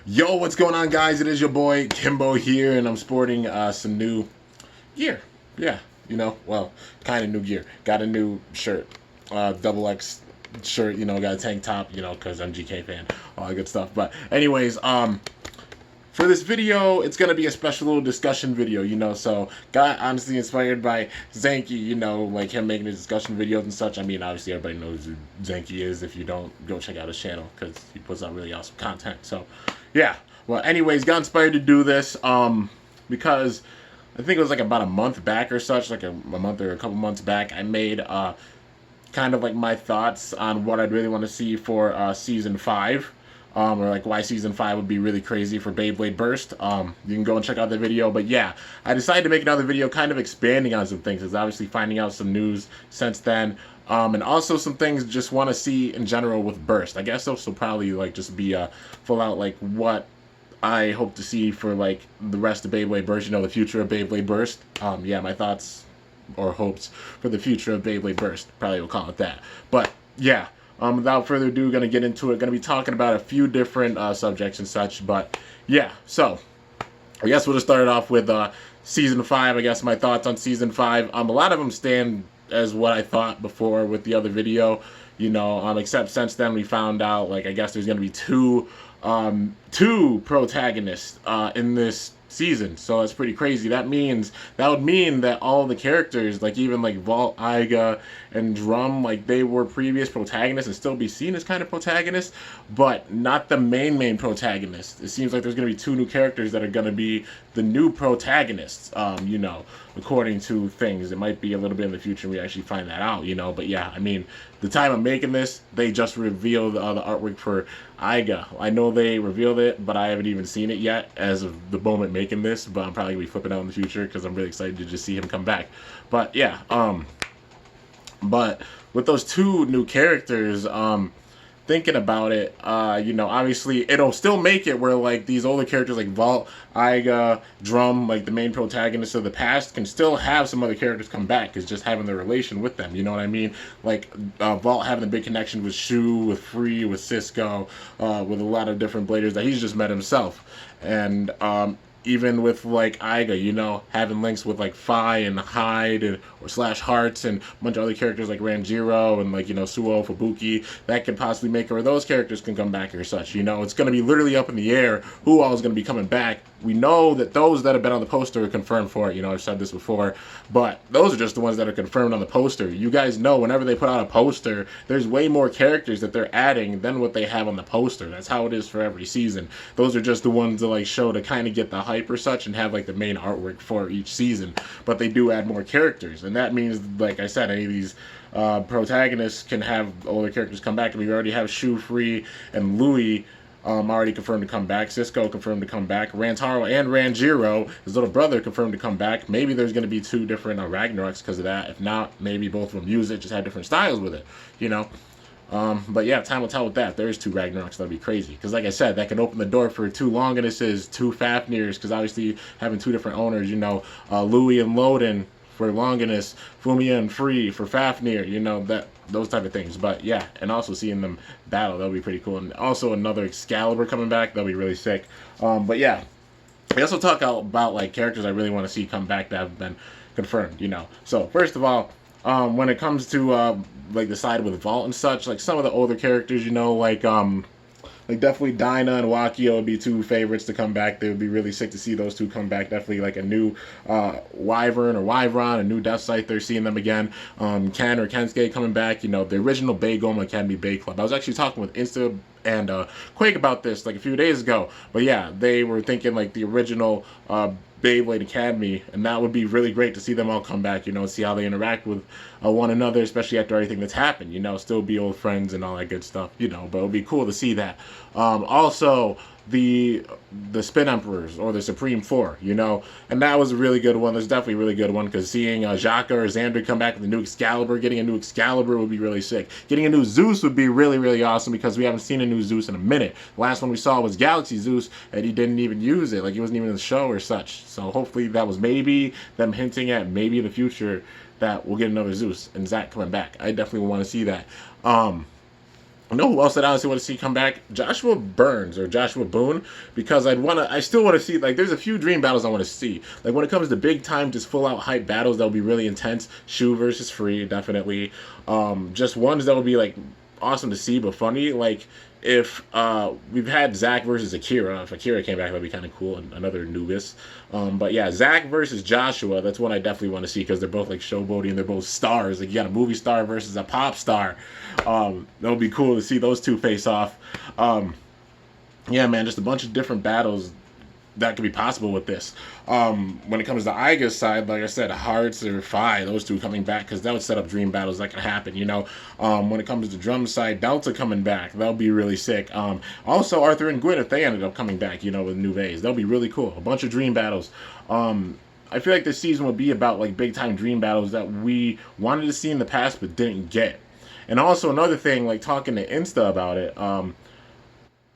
Yo, what's going on, guys? It is your boy Kimbo here, and I'm sporting some new gear. Yeah, well, kind of new gear. Got a new shirt, double X shirt. Got a tank top. Because I'm GK fan, all that good stuff. But anyways, for this video, it's gonna be a special little discussion video. So got honestly inspired by Zanky. Like him making his discussion videos and such. I mean, obviously everybody knows who Zanky is. If you don't, go check out his channel because he puts out really awesome content. So yeah. Well, anyways, got inspired to do this because I think it was like about a month back or such, like a month or a couple months back, I made kind of like my thoughts on what I'd really want to see for season 5. Or like why season 5 would be really crazy for Beyblade Burst. You can go and check out the video. But yeah, I decided to make another video kind of expanding on some things. It's obviously finding out some news since then. And also some things just want to see in general with Burst. I guess this will probably like just be a full out like what I hope to see for like the rest of Beyblade Burst, the future of Beyblade Burst. Yeah, my thoughts or hopes for the future of Beyblade Burst. Probably will call it that. But yeah. Without further ado, going to get into it. Going to be talking about a few different subjects and such. But yeah, so I guess we'll just start it off with season 5. I guess my thoughts on season 5. A lot of them stand as what I thought before with the other video. Except since then we found out like I guess there's going to be two protagonists in this season, so that's pretty crazy. That would mean that all the characters, like even like Vault, Iga, and Drum, like they were previous protagonists and still be seen as kind of protagonists, but not the main protagonist. It seems like there's gonna be 2 new characters that are gonna be the new protagonists. According to things, it might be a little bit in the future we actually find that out. But yeah, I mean, the time I'm making this, they just revealed the artwork for Iga. I know they revealed it, but I haven't even seen it yet as of the moment making this, but I'm probably gonna be flipping out in the future because I'm really excited to just see him come back. But yeah, but with those 2 new characters, thinking about it, obviously it'll still make it where like these older characters like Vault, Iga, Drum, like the main protagonists of the past, can still have some other characters come back. Because just having the relation with them, you know what I mean? Like Vault having a big connection with Shu, with Free, with Cisco, with a lot of different bladers that he's just met himself, and even with like Iga, having links with like Fi and Hyde or Slash Hearts and a bunch of other characters like Ranjiro and like, Suo, Fubuki, that could possibly make it where those characters can come back or such. It's going to be literally up in the air who all is going to be coming back. We know that those that have been on the poster are confirmed for it. I've said this before, but those are just the ones that are confirmed on the poster. You guys know whenever they put out a poster, there's way more characters that they're adding than what they have on the poster. That's how it is for every season. Those are just the ones that like show to kind of get the hype or such and have like the main artwork for each season. But they do add more characters, and that means, like I said, any of these protagonists can have older characters come back. And we already have Shu, Free, and Louis already confirmed to come back. Cisco confirmed to come back. Rantaro and Ranjiro, his little brother, confirmed to come back. Maybe there's going to be 2 different Ragnaroks because of that. If not, maybe both of them use it, just had different styles with it, But yeah, time will tell with that. If there's 2 Ragnaroks, that'd be crazy. Because like I said, that can open the door for 2 Longinuses, 2 Fafnirs, because obviously having 2 different owners, Louis and Loden for Longinus, Fumiya and Free for Fafnir, those type of things. But yeah, and also seeing them battle, that'll be pretty cool. And also another Excalibur coming back, that'll be really sick. But yeah, I also talk about like characters I really want to see come back that have been confirmed, So first of all, when it comes to like the side with Vault and such, like some of the older characters, like definitely Dinah and Wakio would be 2 favorites to come back. They would be really sick to see those 2 come back. Definitely like a new Wyvern or Wyvron, a new Death Scyther, seeing them again. Ken or Kensuke coming back. The original Bay Goma Academy Bay Club. I was actually talking with Insta and Quake about this like a few days ago. But yeah, they were thinking like the original Beyblade Academy, and that would be really great to see them all come back, see how they interact with one another, especially after everything that's happened, still be old friends and all that good stuff, but it would be cool to see that. Also, the Spin Emperors or the Supreme Four, and that was a really good one. There's definitely a really good one because seeing Jaka or Xander come back with a new Excalibur, getting a new Excalibur would be really sick. Getting a new Zeus would be really, really awesome because we haven't seen a new Zeus in a minute. The last one we saw was Galaxy Zeus, and he didn't even use it. Like, he wasn't even in the show or such. So hopefully that was maybe them hinting at maybe in the future that we'll get another Zeus and Zack coming back. I definitely want to see that. You know who else that I honestly want to see come back? Joshua Burns or Joshua Boone, because I still want to see, like, there's a few dream battles I want to see. Like, when it comes to big time, just full out hype battles that will be really intense, Shu versus Free, definitely. Just ones that will be, like, awesome to see, but funny. Like, if we've had Zach versus Akira, if Akira came back, that'd be kind of cool. Another Nubis. But yeah, Zach versus Joshua, that's one I definitely want to see because they're both like showboating, they're both stars. Like, you got a movie star versus a pop star. That'll be cool to see those two face off. Yeah, man, just a bunch of different battles that could be possible with this. When it comes to Iga's side, like I said, Hearts or Fi, those two coming back, because that would set up dream battles that could happen, you know. When it comes to Drum side, Delta coming back, that'll be really sick. Also, Arthur and Gwyn, if they ended up coming back, you know, with new Vase, that'll be really cool. A bunch of dream battles. I feel like this season would be about like big time dream battles that we wanted to see in the past but didn't get. And also another thing, like talking to Insta about it,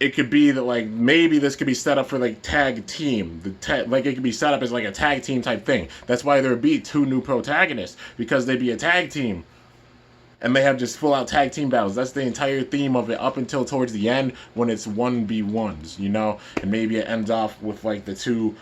it could be that like maybe this could be set up for like tag team, like it could be set up as like a tag team type thing. That's why there would be two new protagonists, because they'd be a tag team and they have just full out tag team battles. That's the entire theme of it up until towards the end when it's 1v1s, you know, and maybe it ends off with like the two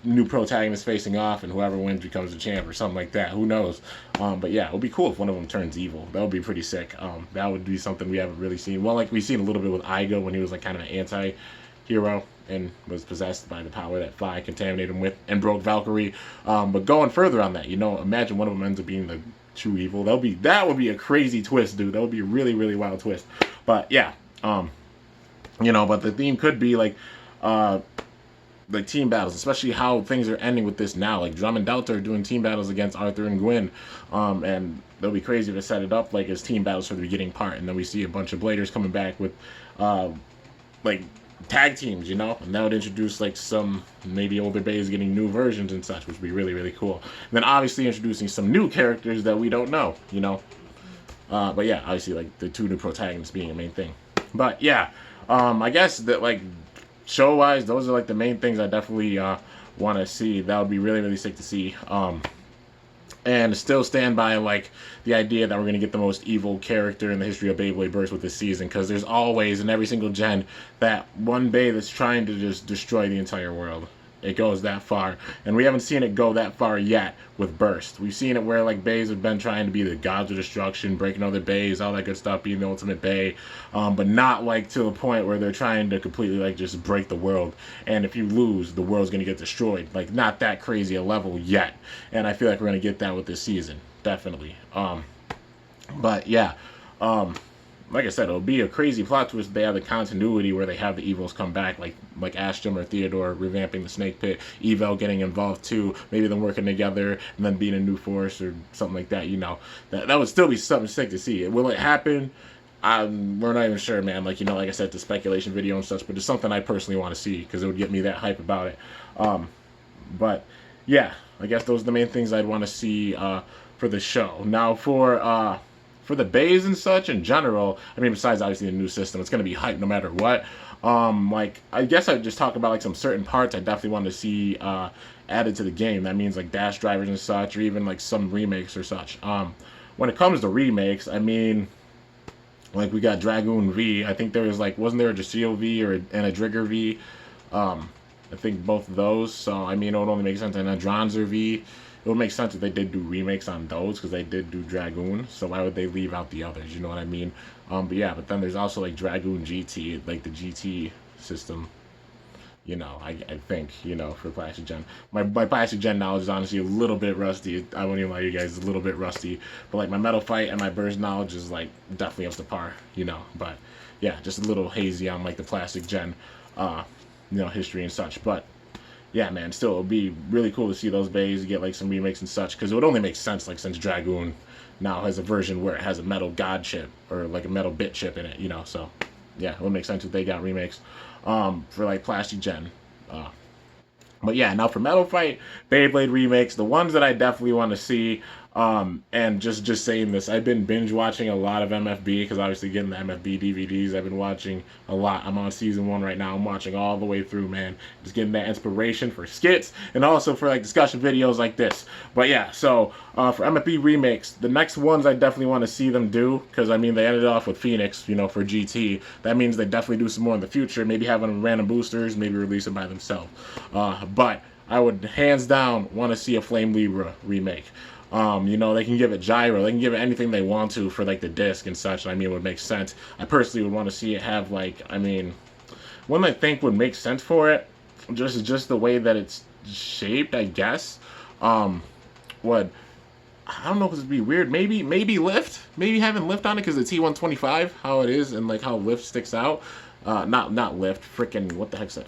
new protagonists facing off, and whoever wins becomes the champ or something like that. Who knows? But yeah, it would be cool if one of them turns evil. That would be pretty sick. That would be something we haven't really seen. Well, like we've seen a little bit with Igo when he was like kind of an anti-hero and was possessed by the power that Fi contaminated him with and broke Valkyrie. But going further on that, you know, imagine one of them ends up being the true evil. That would be a crazy twist, dude. That would be a really, really wild twist. But yeah, you know, but the theme could be like team battles, especially how things are ending with this now. Like Drum and Delta are doing team battles against Arthur and Gwyn, and it'll be crazy to set it up like as team battles for the beginning part, and then we see a bunch of bladers coming back with like tag teams, you know, and that would introduce like some maybe older bays getting new versions and such, which would be really, really cool. And then obviously introducing some new characters that we don't know, you know. But yeah, obviously like the two new protagonists being the main thing. But yeah, I guess that like show wise, those are like the main things I definitely want to see. That would be really, really sick to see. And still stand by like the idea that we're gonna get the most evil character in the history of Beyblade Burst with this season, because there's always in every single gen that one Bay that's trying to just destroy the entire world. It goes that far, and we haven't seen it go that far yet with Burst. We've seen it where like bays have been trying to be the gods of destruction, breaking other bays, all that good stuff, being the ultimate bay, but not like to the point where they're trying to completely like just break the world. And if you lose, the world's gonna get destroyed. Like not that crazy a level yet, and I feel like we're gonna get that with this season, definitely. But yeah. Like I said, it'll be a crazy plot twist. They have the continuity where they have the evils come back, like Astrum or Theodore revamping the Snake Pit, Evel getting involved too, maybe them working together and then being a new force or something like that. You know, that would still be something sick to see. Will it happen? We're not even sure, man. Like, you know, like I said, the speculation video and such, but it's something I personally want to see because it would get me that hype about it. But yeah, I guess those are the main things I'd want to see for the show. Now for the bays and such in general, I mean, besides obviously the new system, it's going to be hype no matter what. Like, I guess I'd just talk about like some certain parts I definitely want to see added to the game. That means like dash drivers and such, or even like some remakes or such. When it comes to remakes, I mean, like we got Dragoon V. I think there was like, wasn't there a Jasio V and a Drigger V? I think both of those. So, I mean, it would only make sense. And a Dronzer V. It would make sense if they did do remakes on those, because they did do Dragoon, so why would they leave out the others, you know what I mean? But yeah, but then there's also like Dragoon GT, like the GT system, you know, I think, you know, for Plastic Gen. My Plastic Gen knowledge is honestly a little bit rusty. I won't even lie to you guys, it's a little bit rusty. But like my Metal Fight and my Burst knowledge is like definitely up to par, you know. But yeah, just a little hazy on like the Plastic Gen, you know, history and such. But yeah, man, still, it would be really cool to see those bays get like some remakes and such, because it would only make sense like since Dragoon now has a version where it has a metal god chip or like a metal bit chip in it, you know. So yeah, it would make sense if they got remakes for like Plastic Gen. But yeah, now for Metal Fight, Beyblade remakes, the ones that I definitely want to see, And just saying this, I've been binge watching a lot of MFB because obviously getting the MFB DVDs. I've been watching a lot. I'm on season 1 right now. I'm watching all the way through, man. Just getting that inspiration for skits and also for like discussion videos like this. But yeah, so for MFB remakes, the next ones I definitely want to see them do because I mean they ended off with Phoenix, you know, for GT. That means they definitely do some more in the future. Maybe have them in random boosters, maybe release them by themselves. But I would hands down want to see a Flame Libra remake. You know, they can give it gyro, they can give it anything they want to for like the disc and such. I mean, it would make sense. I personally would want to see it have like, I mean, one I think would make sense for it, just the way that it's shaped, I guess. Would I don't know if this would be weird. Maybe lift, maybe having lift on it because it's T125, how it is, and like how lift sticks out. Not lift, freaking what the heck's that?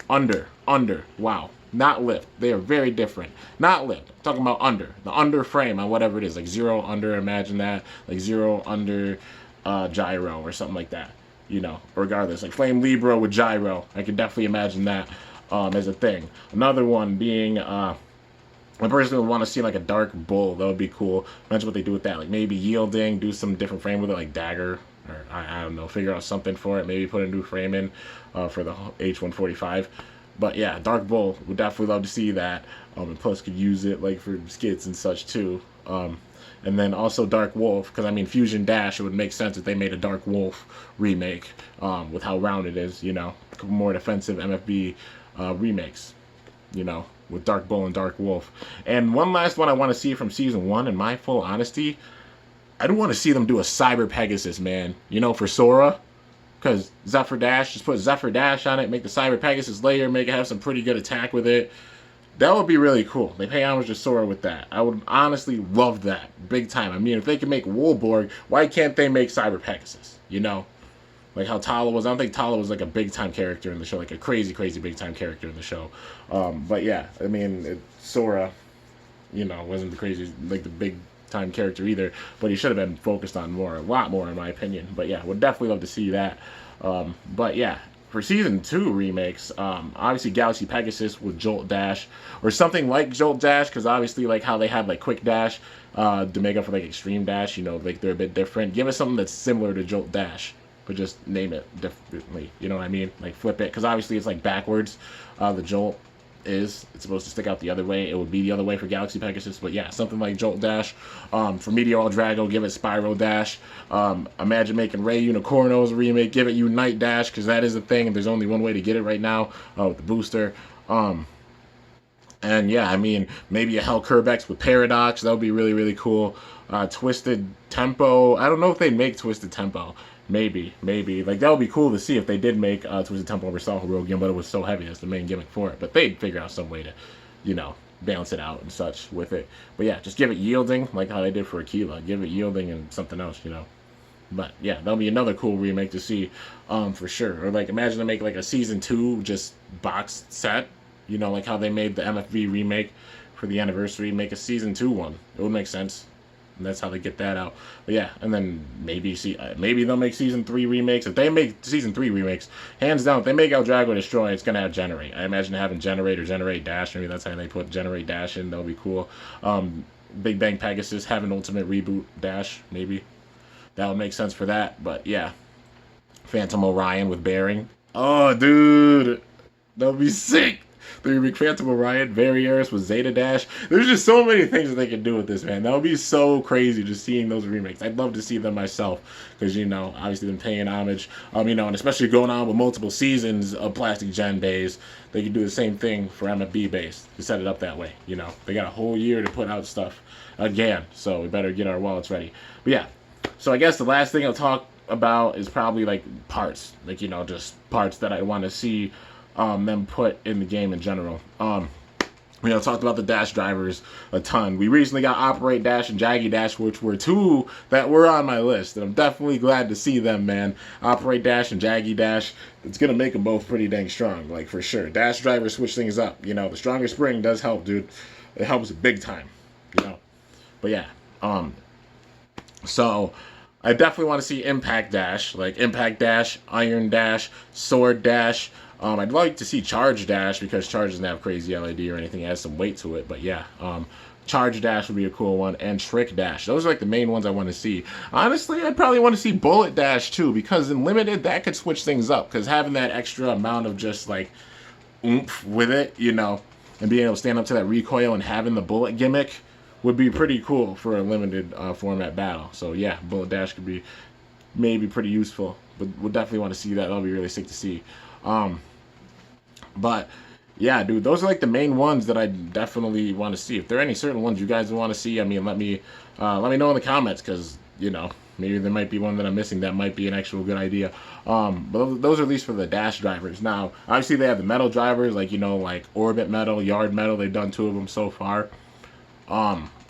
Under. Wow. Not lift. They are very different. Not lift. I'm talking about under. The under frame on whatever it is. Like zero under, imagine that. Like zero under gyro or something like that. You know, regardless. Like Flame Libra with gyro. I could definitely imagine that as a thing. Another one being, I personally would want to see like a dark bull. That would be cool. Imagine what they do with that. Like maybe yielding, do some different frame with it, like dagger. Or I don't know, figure out something for it. Maybe put a new frame in for the H145. But yeah, Dark Bull, would definitely love to see that. And plus could use it like for skits and such too. And then also Dark Wolf, because I mean Fusion Dash, it would make sense if they made a Dark Wolf remake with how round it is, you know. A couple more defensive MFB remakes, you know, with Dark Bull and Dark Wolf. And one last one I want to see from Season 1, in my full honesty, I do want to see them do a Cyber Pegasus, man. You know, for Sora. Because Zephyr Dash, just put Zephyr Dash on it, make the Cyber Pegasus layer, make it have some pretty good attack with it. That would be really cool. They pay homage to Sora with that. I would honestly love that. Big time. I mean, if they can make Woolborg, why can't they make Cyber Pegasus? You know? Like how Tala was. I don't think Tala was like a big time character in the show. Like a crazy big time character in the show. But yeah, I mean, Sora, you know, wasn't the crazy, like the big time character either, but he should have been focused on a lot more in my opinion. But yeah, would definitely love to see that. But yeah, for Season 2 remakes, obviously Galaxy Pegasus with Jolt Dash, or something like Jolt Dash, because obviously like how they had like Quick Dash to make up for like Extreme Dash, you know, like they're a bit different. Give us something that's similar to Jolt Dash, but just name it differently, you know what I mean? Like flip it, because obviously it's like backwards, the Jolt it's supposed to stick out the other way. It would be the other way for Galaxy Pegasus, but yeah, something like Jolt Dash. For Meteor Drago, give it Spyro Dash. Imagine making Ray Unicorno's remake, give it Unite Dash, because that is a thing, and there's only one way to get it right now with the booster. And yeah, I mean, maybe a Hell Kerbex with Paradox, that would be really cool. Twisted Tempo, I don't know if they make Twisted Tempo. Maybe. Like, that would be cool to see if they did make Twisted Tempo over Sal Heroic, but it was so heavy. That's the main gimmick for it. But they'd figure out some way to, you know, balance it out and such with it. But yeah, just give it yielding, like how they did for Aquila. Give it yielding and something else, you know. But yeah, that'll be another cool remake to see for sure. Or like, imagine they make like a Season 2 just box set, you know, like how they made the MFV remake for the anniversary. Make a Season 2 one. It would make sense. And that's how they get that out. But yeah, and then maybe they'll make Season 3 remakes. If they make Season 3 remakes, hands down, if they make El Drago Destroy, it's going to have Generate. I imagine having Generate or Generate Dash. Maybe that's how they put Generate Dash in. That'll be cool. Big Bang Pegasus, have an Ultimate Reboot Dash, maybe. That would make sense for that. But yeah, Phantom Orion with Bearing. Oh, dude. That would be sick. They remake Phantom Orion, Varieris with Zeta Dash. There's just so many things that they can do with this, man. That would be so crazy just seeing those remakes. I'd love to see them myself because, you know, obviously them paying homage, you know, and especially going on with multiple seasons of Plastic Gen days, they could do the same thing for MFB base to set it up that way, you know. They got a whole year to put out stuff again, so we better get our wallets ready. But yeah, so I guess the last thing I'll talk about is probably like parts, like, you know, just parts that I want to see them put in the game in general. You know, talked about the dash drivers a ton. We recently got Operate Dash and Jaggy Dash, which were two that were on my list, and I'm definitely glad to see them, man. Operate Dash and Jaggy Dash, it's gonna make them both pretty dang strong, like for sure. Dash drivers switch things up. You know, the stronger spring does help, dude. It helps big time, you know. But yeah, so I definitely want to see Impact Dash, like Impact Dash, Iron Dash, Sword Dash. I'd like to see Charge Dash because Charge doesn't have crazy LED or anything. It has some weight to it, but yeah. Charge Dash would be a cool one, and Trick Dash. Those are like the main ones I want to see. Honestly, I'd probably want to see Bullet Dash too, because in limited that could switch things up. Because having that extra amount of just like oomph with it, you know, and being able to stand up to that recoil and having the bullet gimmick would be pretty cool for a limited format battle. So yeah, Bullet Dash could be maybe pretty useful, but we'll definitely want to see that. That'll be really sick to see. But yeah, dude, those are like the main ones that I definitely want to see. If there are any certain ones you guys want to see, I mean, let me know in the comments, because you know, maybe there might be one that I'm missing that might be an actual good idea. But those are at least for the dash drivers. Now, obviously they have the metal drivers, like, you know, like Orbit Metal, Yard Metal. They've done 2 of them so far.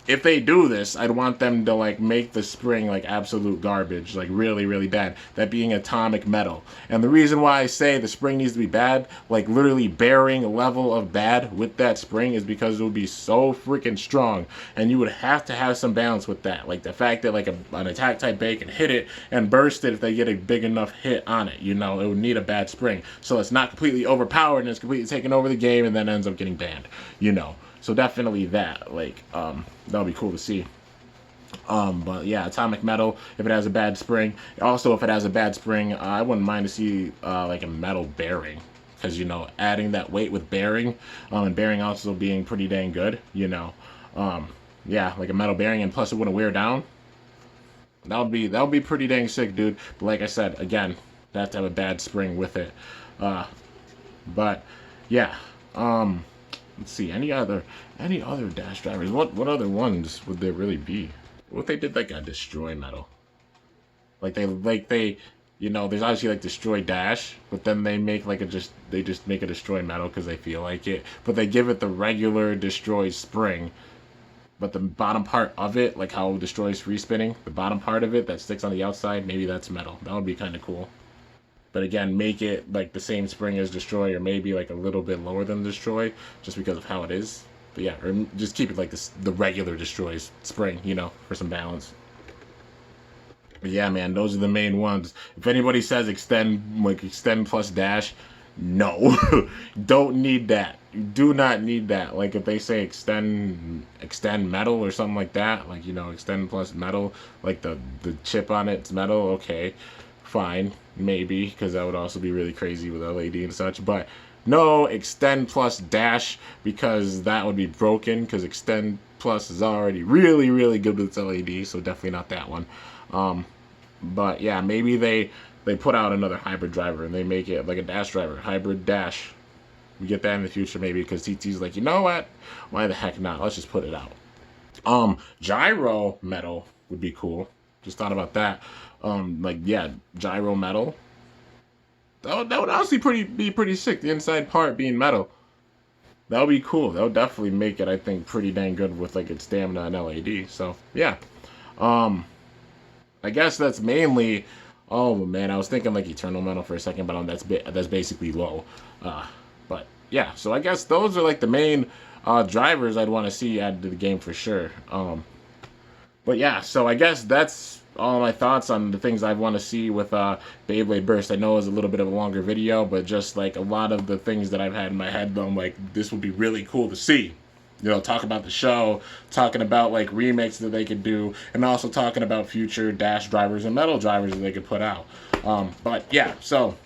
If they do this, I'd want them to like make the spring like absolute garbage, like really, really bad. That being atomic metal. And the reason why I say the spring needs to be bad, like literally bearing level of bad with that spring, is because it would be so freaking strong, and you would have to have some balance with that. Like the fact that like an attack type bait can hit it and burst it if they get a big enough hit on it. You know, it would need a bad spring, so it's not completely overpowered and it's completely taking over the game and then ends up getting banned. You know. So definitely that, like, that'll be cool to see. But yeah, atomic metal, if it has a bad spring. Also, if it has a bad spring, I wouldn't mind to see, like a metal bearing. Because, you know, adding that weight with bearing, and bearing also being pretty dang good, you know. Yeah, like a metal bearing, and plus it wouldn't wear down. That would be pretty dang sick, dude. But like I said, again, they have to have a bad spring with it. But, yeah, let's see, any other dash drivers? What other ones would there really be? What if they did like a destroy metal? Like they you know, there's obviously like destroy dash, but then they make like they just make a destroy metal because they feel like it. But they give it the regular destroy spring. But the bottom part of it, like how destroys free spinning, the bottom part of it that sticks on the outside, maybe that's metal. That would be kind of cool. But again, make it like the same spring as Destroy, or maybe like a little bit lower than Destroy, just because of how it is. But yeah, or just keep it like this, the regular Destroy's spring, you know, for some balance. But yeah, man, those are the main ones. If anybody says extend plus dash, no, don't need that. You do not need that. Like if they say extend metal or something like that, like, you know, extend plus metal, like the chip on it's metal, okay, fine, maybe, because that would also be really crazy with LED and such. But no extend plus dash, because that would be broken, because extend plus is already really, really good with its LED, so definitely not that one. But yeah, maybe they put out another hybrid driver and they make it like a dash driver, hybrid dash. We get that in the future maybe, because TT's like, you know what, why the heck not, let's just put it out. Gyro metal would be cool. Just thought about that. Like, yeah, gyro metal. That would honestly be pretty sick. The inside part being metal. That would be cool. That would definitely make it, I think, pretty dang good with like its stamina and LED. So yeah. I guess that's mainly. Oh man, I was thinking like eternal metal for a second, but that's basically low. But yeah, so I guess those are like the main drivers I'd want to see added to the game for sure. But yeah, so I guess that's all my thoughts on the things I want to see with Beyblade Burst. I know it was a little bit of a longer video, but just like a lot of the things that I've had in my head, though, I'm like, this would be really cool to see. You know, talk about the show, talking about like remakes that they could do, and also talking about future dash drivers and metal drivers that they could put out. But yeah, so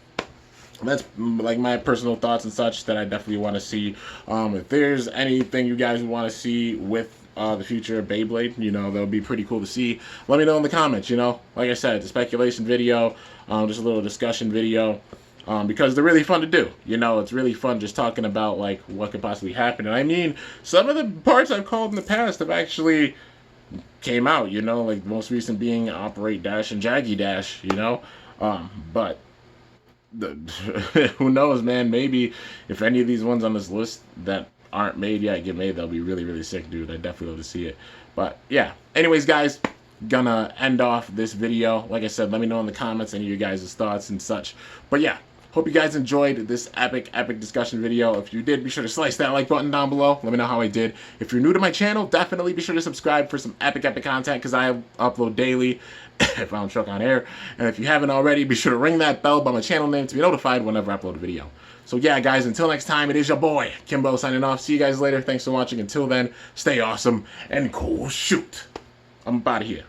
that's like my personal thoughts and such that I definitely want to see. If there's anything you guys want to see with the future of Beyblade, you know, that would be pretty cool to see. Let me know in the comments, you know. Like I said, it's a speculation video, just a little discussion video. Because they're really fun to do. You know, it's really fun just talking about, like, what could possibly happen. And I mean, some of the parts I've called in the past have actually came out, you know, like most recent being Operate Dash and Jaggy Dash, you know. But who knows, man? Maybe if any of these ones on this list that aren't made yet get made, they'll be really, really sick, dude. I'd definitely love to see it. But yeah, anyways, guys, gonna end off this video. Like I said, let me know in the comments any of you guys' thoughts and such. But yeah, Hope you guys enjoyed this epic discussion video. If you did, be sure to slice that like button down below. Let me know how I did. If you're new to my channel, definitely be sure to subscribe for some epic content, because I upload daily if I don't choke on air. And if you haven't already, be sure to ring that bell by my channel name to be notified whenever I upload a video. So yeah, guys, until next time, it is your boy, Kimbo, signing off. See you guys later. Thanks for watching. Until then, stay awesome and cool shoot. I'm out of here.